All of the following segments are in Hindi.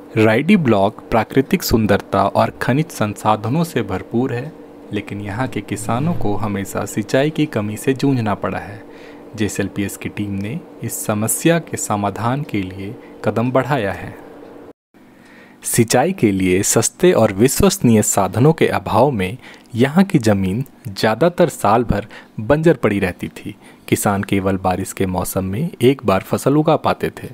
रायडी ब्लॉक प्राकृतिक सुंदरता और खनिज संसाधनों से भरपूर है, लेकिन यहाँ के किसानों को हमेशा सिंचाई की कमी से जूझना पड़ा है। जेएसएलपीएस की टीम ने इस समस्या के समाधान के लिए कदम बढ़ाया है। सिंचाई के लिए सस्ते और विश्वसनीय साधनों के अभाव में यहाँ की ज़मीन ज़्यादातर साल भर बंजर पड़ी रहती थी। किसान केवल बारिश के मौसम में एक बार फसल उगा पाते थे।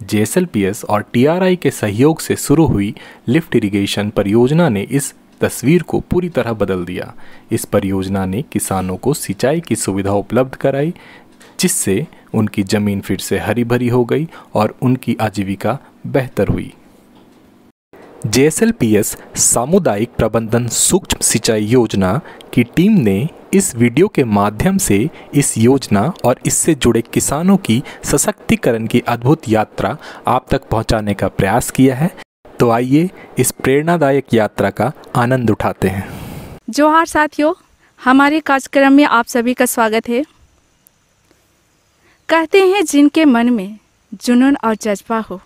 जेएसएलपीएस और टीआरआई के सहयोग से शुरू हुई लिफ्ट इरिगेशन परियोजना ने इस तस्वीर को पूरी तरह बदल दिया। इस परियोजना ने किसानों को सिंचाई की सुविधा उपलब्ध कराई, जिससे उनकी ज़मीन फिर से हरी भरी हो गई और उनकी आजीविका बेहतर हुई। जेएसएलपीएस सामुदायिक प्रबंधन सूक्ष्म सिंचाई योजना की टीम ने इस वीडियो के माध्यम से इस योजना और इससे जुड़े किसानों की सशक्तिकरण की अद्भुत यात्रा आप तक पहुंचाने का प्रयास किया है। तो आइए इस प्रेरणादायक यात्रा का आनंद उठाते हैं। जोहार साथियों, हमारे कार्यक्रम में आप सभी का स्वागत है। कहते हैं जिनके मन में जुनून और जज्बा हो,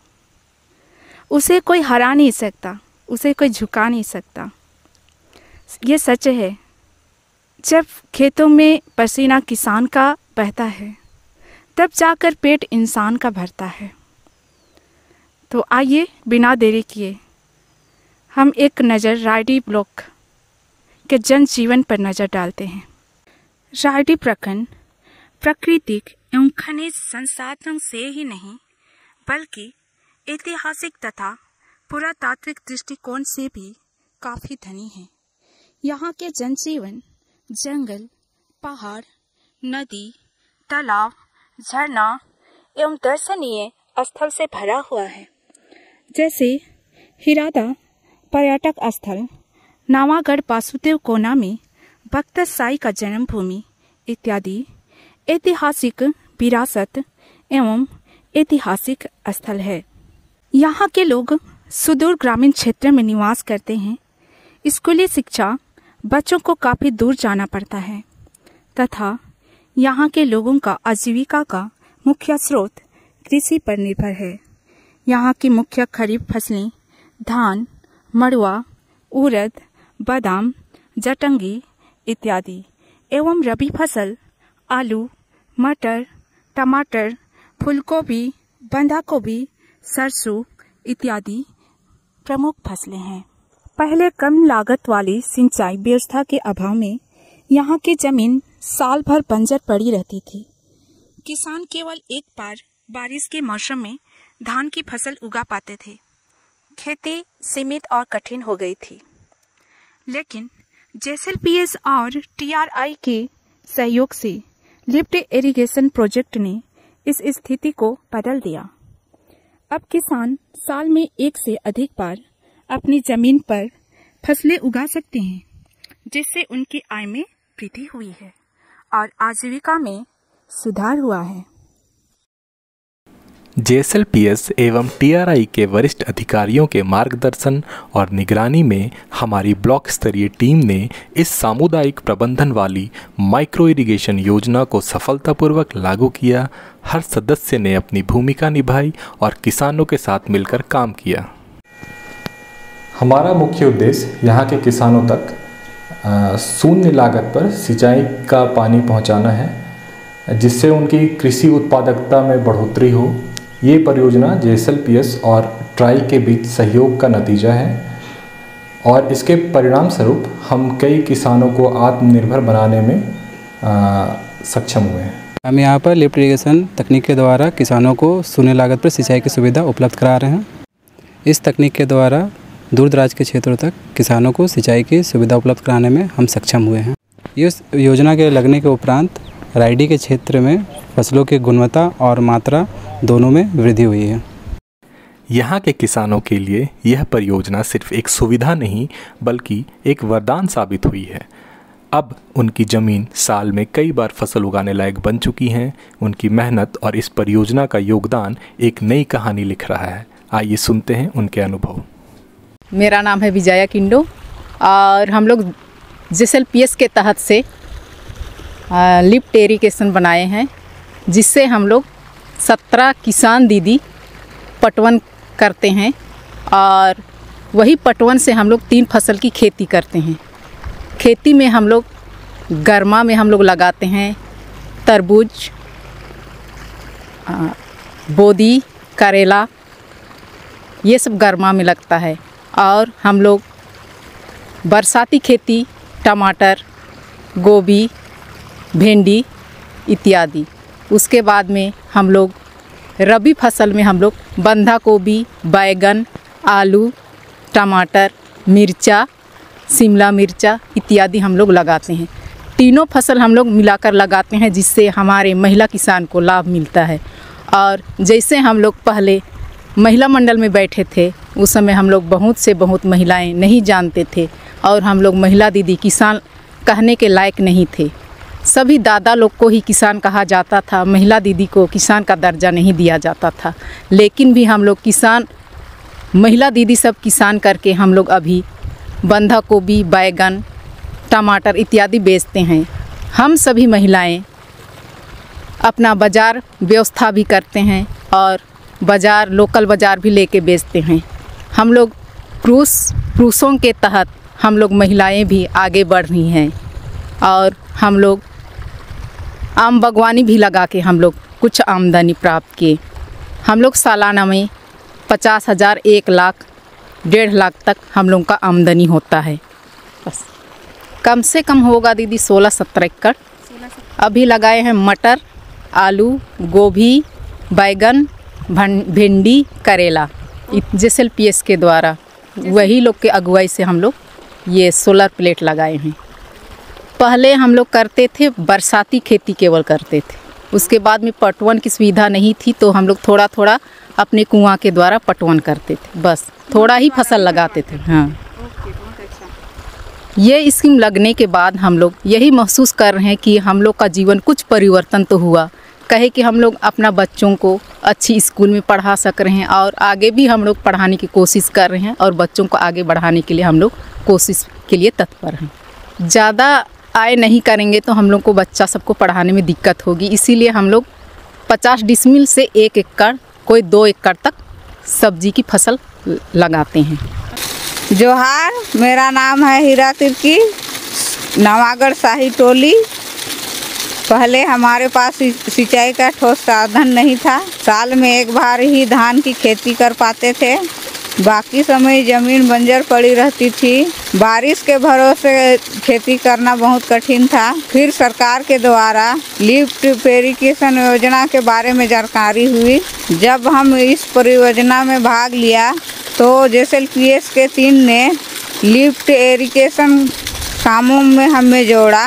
उसे कोई हरा नहीं सकता, उसे कोई झुका नहीं सकता। ये सच है। जब खेतों में पसीना किसान का बहता है, तब जाकर पेट इंसान का भरता है। तो आइए बिना देरी किए हम एक नज़र रायडी ब्लॉक के जनजीवन पर नज़र डालते हैं। रायडी प्रखंड प्राकृतिक एवं खनिज संसाधनों से ही नहीं, बल्कि ऐतिहासिक तथा पुरातात्विक दृष्टिकोण से भी काफ़ी धनी है। यहाँ के जनजीवन जंगल, पहाड़, नदी, तालाब, झरना एवं दर्शनीय स्थल से भरा हुआ है, जैसे हिरादा पर्यटक स्थल, नावागढ़ वासुदेव कोना में भक्त साई का जन्मभूमि इत्यादि ऐतिहासिक विरासत एवं ऐतिहासिक स्थल है। यहाँ के लोग सुदूर ग्रामीण क्षेत्र में निवास करते हैं। स्कूली शिक्षा बच्चों को काफ़ी दूर जाना पड़ता है तथा यहाँ के लोगों का आजीविका का मुख्य स्रोत कृषि पर निर्भर है। यहाँ की मुख्य खरीफ फसलें धान, मड़ुआ, उड़द, बादाम, जटंगी इत्यादि एवं रबी फसल आलू, मटर, टमाटर, फूलगोभी, बंधा गोभी, सरसों इत्यादि प्रमुख फसलें हैं। पहले कम लागत वाली सिंचाई व्यवस्था के अभाव में यहाँ की जमीन साल भर बंजर पड़ी रहती थी। किसान केवल एक बार बारिश के मौसम में धान की फसल उगा पाते थे। खेती सीमित और कठिन हो गई थी। लेकिन जेएसएलपीएस और टीआरआई के सहयोग से लिफ्ट इरिगेशन प्रोजेक्ट ने इस स्थिति को बदल दिया। अब किसान साल में एक से अधिक बार अपनी जमीन पर फसलें उगा सकते हैं, जिससे उनकी आय में वृद्धि हुई है और आजीविका में सुधार हुआ है। जेएसएलपीएस एवं टीआरआई के वरिष्ठ अधिकारियों के मार्गदर्शन और निगरानी में हमारी ब्लॉक स्तरीय टीम ने इस सामुदायिक प्रबंधन वाली माइक्रो इरिगेशन योजना को सफलतापूर्वक लागू किया। हर सदस्य ने अपनी भूमिका निभाई और किसानों के साथ मिलकर काम किया। हमारा मुख्य उद्देश्य यहाँ के किसानों तक शून्य लागत पर सिंचाई का पानी पहुँचाना है, जिससे उनकी कृषि उत्पादकता में बढ़ोतरी हो। ये परियोजना जेएसएलपीएस और ट्राई के बीच सहयोग का नतीजा है और इसके परिणाम स्वरूप हम कई किसानों को आत्मनिर्भर बनाने में सक्षम हुए हैं। हम यहाँ पर लिफ्ट इरिगेशन तकनीक के द्वारा किसानों को शून्य लागत पर सिंचाई की सुविधा उपलब्ध करा रहे हैं। इस तकनीक के द्वारा दूर दराज के क्षेत्रों तक किसानों को सिंचाई की सुविधा उपलब्ध कराने में हम सक्षम हुए हैं। इस योजना के लगने के उपरांत रायडी के क्षेत्र में फसलों की गुणवत्ता और मात्रा दोनों में वृद्धि हुई है। यहाँ के किसानों के लिए यह परियोजना सिर्फ एक सुविधा नहीं, बल्कि एक वरदान साबित हुई है। अब उनकी ज़मीन साल में कई बार फसल उगाने लायक बन चुकी हैं। उनकी मेहनत और इस परियोजना का योगदान एक नई कहानी लिख रहा है। आइए सुनते हैं उनके अनुभव। मेरा नाम है विजया किंडो और हम लोग जेएसएलपीएस के तहत से लिफ्ट इरिगेशन बनाए हैं, जिससे हम लोग 17 किसान दीदी पटवन करते हैं और वही पटवन से हम लोग 3 फसल की खेती करते हैं। खेती में हम लोग गर्मा में हम लोग लगाते हैं तरबूज, बोदी, करेला, ये सब गर्मा में लगता है। और हम लोग बरसाती खेती टमाटर, गोभी, भिंडी इत्यादि। उसके बाद में हम लोग रबी फसल में हम लोग बंधा गोभी, बैगन, आलू, टमाटर, मिर्चा, शिमला मिर्चा इत्यादि हम लोग लगाते हैं। तीनों फसल हम लोग मिलाकर लगाते हैं, जिससे हमारे महिला किसान को लाभ मिलता है। और जैसे हम लोग पहले महिला मंडल में बैठे थे, उस समय हम लोग बहुत से बहुत महिलाएं नहीं जानते थे और हम लोग महिला दीदी किसान कहने के लायक नहीं थे। सभी दादा लोग को ही किसान कहा जाता था, महिला दीदी को किसान का दर्जा नहीं दिया जाता था। लेकिन भी हम लोग किसान, महिला दीदी सब किसान करके हम लोग अभी बंधा गोभी, बैगन, टमाटर इत्यादि बेचते हैं। हम सभी महिलाएं अपना बाज़ार व्यवस्था भी करते हैं और बाज़ार, लोकल बाज़ार भी लेके बेचते हैं। हम लोग पुरुषों के तहत हम लोग महिलाएं भी आगे बढ़ रही हैं और हम लोग आम बागवानी भी लगा के हम लोग कुछ आमदनी प्राप्त किए। हम लोग सालाना में 50,000, 1 लाख, 1.5 लाख तक हम लोग का आमदनी होता है। बस कम से कम होगा दीदी 16-17 एकड़। अभी लगाए हैं मटर, आलू, गोभी, बैगन, भिंडी, करेला। JSLPS के द्वारा वही लोग के अगुवाई से हम लोग ये सोलर प्लेट लगाए हैं। पहले हम लोग करते थे बरसाती खेती केवल करते थे, उसके बाद में पटवन की सुविधा नहीं थी तो हम लोग थोड़ा थोड़ा अपने कुआं के द्वारा पटवन करते थे, बस थोड़ा ही फसल लगाते थे। हाँ, ये स्कीम लगने के बाद हम लोग यही महसूस कर रहे हैं कि हम लोग का जीवन कुछ परिवर्तन तो हुआ। कहे कि हम लोग अपना बच्चों को अच्छी स्कूल में पढ़ा सक रहे हैं और आगे भी हम लोग पढ़ाने की कोशिश कर रहे हैं और बच्चों को आगे बढ़ाने के लिए हम लोग कोशिश के लिए तत्पर हैं। ज़्यादा आय नहीं करेंगे तो हम लोग को बच्चा सबको पढ़ाने में दिक्कत होगी, इसीलिए हम लोग 50 डिसमिल से 1 एकड़, कोई 2 एकड़ तक सब्जी की फसल लगाते हैं। जोहार, मेरा नाम है हीरा तिर्की, नवागढ़ शाही टोली। पहले हमारे पास सिंचाई का ठोस साधन नहीं था। साल में 1 बार ही धान की खेती कर पाते थे, बाकी समय ज़मीन बंजर पड़ी रहती थी। बारिश के भरोसे खेती करना बहुत कठिन था। फिर सरकार के द्वारा लिफ्ट इरिगेशन योजना के बारे में जानकारी हुई। जब हम इस परियोजना में भाग लिया तो JSLPS के टीम ने लिफ्ट इरिगेशन कामों में हमें जोड़ा।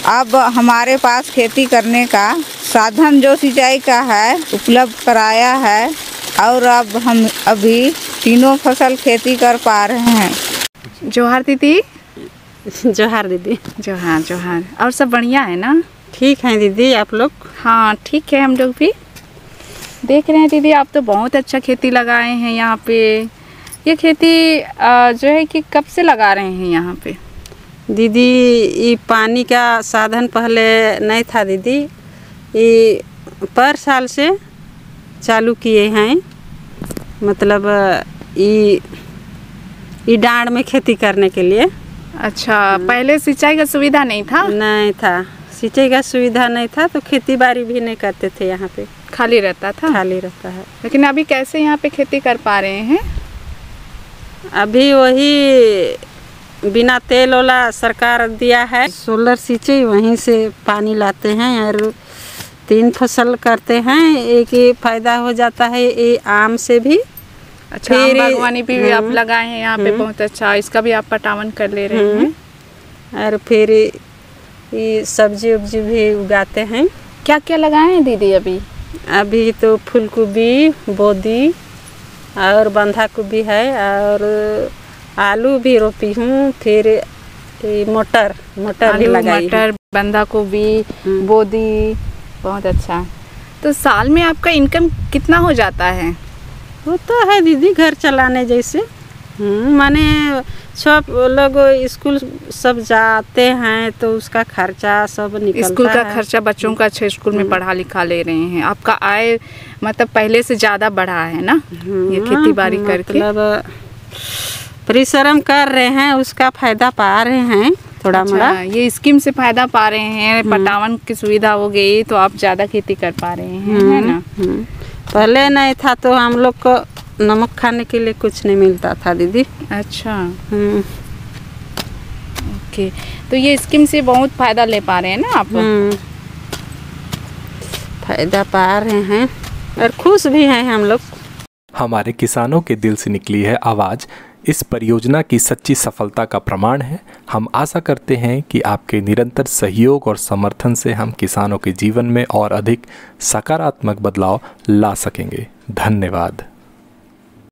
अब हमारे पास खेती करने का साधन जो सिंचाई का है उपलब्ध कराया है और अब हम अभी तीनों फसल खेती कर पा रहे हैं। जोहार दीदी। जोहार दीदी। जोहार जोहार। और सब बढ़िया है ना? ठीक है दीदी, आप लोग? हाँ ठीक है, हम लोग भी देख रहे हैं दीदी। आप तो बहुत अच्छा खेती लगाए हैं यहाँ पे। ये खेती जो है कि कब से लगा रहे हैं यहाँ पे? दीदी ये पानी का साधन पहले नहीं था दीदी, ये पर साल से चालू किए हैं। मतलब ये डांड में खेती करने के लिए। अच्छा, पहले सिंचाई का सुविधा नहीं था? नहीं था, सिंचाई का सुविधा नहीं था तो खेती बाड़ी भी नहीं करते थे यहाँ पे, खाली रहता था। खाली रहता है। लेकिन अभी कैसे यहाँ पे खेती कर पा रहे हैं? अभी वही बिना तेल वाला सरकार दिया है, सोलर सिंचाई, वहीं से पानी लाते हैं और 3 फसल करते हैं। एक ही फायदा हो जाता है ये आम से भी। अच्छा, आम बागवानी भी आप लगाए हैं यहाँ पे, बहुत अच्छा। इसका भी आप पटावन कर ले रहे हैं। और फिर ये सब्जी उब्जी भी उगाते हैं। क्या क्या लगाए हैं दीदी अभी? अभी तो फूल गोभी, बोदी और बंधा गोभी है और आलू भी रोपी हूँ। फिर मटर भी लगाई, मटर, बंधा गोभी, बोदी, बहुत अच्छा। तो साल में आपका इनकम कितना हो जाता है? वो तो है दीदी घर चलाने जैसे। माने सब लोग स्कूल सब जाते हैं तो उसका खर्चा सब निकलता स्कूल का है। खर्चा बच्चों का अच्छा स्कूल में पढ़ा लिखा ले रहे हैं। आपका आय मतलब पहले से ज़्यादा बढ़ा है ना, ये खेती बाड़ी करके। मतलब परिश्रम कर रहे हैं, उसका फायदा पा रहे हैं थोड़ा मोड़ा। ये स्कीम से फायदा पा रहे हैं, पटावन की सुविधा हो गई तो आप ज़्यादा खेती कर पा रहे हैं, है ना। पहले नहीं था तो हम लोग को नमक खाने के लिए कुछ नहीं मिलता था दीदी। अच्छा, ओके। तो ये स्कीम से बहुत फायदा ले पा रहे हैं ना आप। फायदा पा रहे हैं और खुश भी हैं हम लोग। हमारे किसानों के दिल से निकली है आवाज़ इस परियोजना की सच्ची सफलता का प्रमाण है। हम आशा करते हैं कि आपके निरंतर सहयोग और समर्थन से हम किसानों के जीवन में और अधिक सकारात्मक बदलाव ला सकेंगे। धन्यवाद।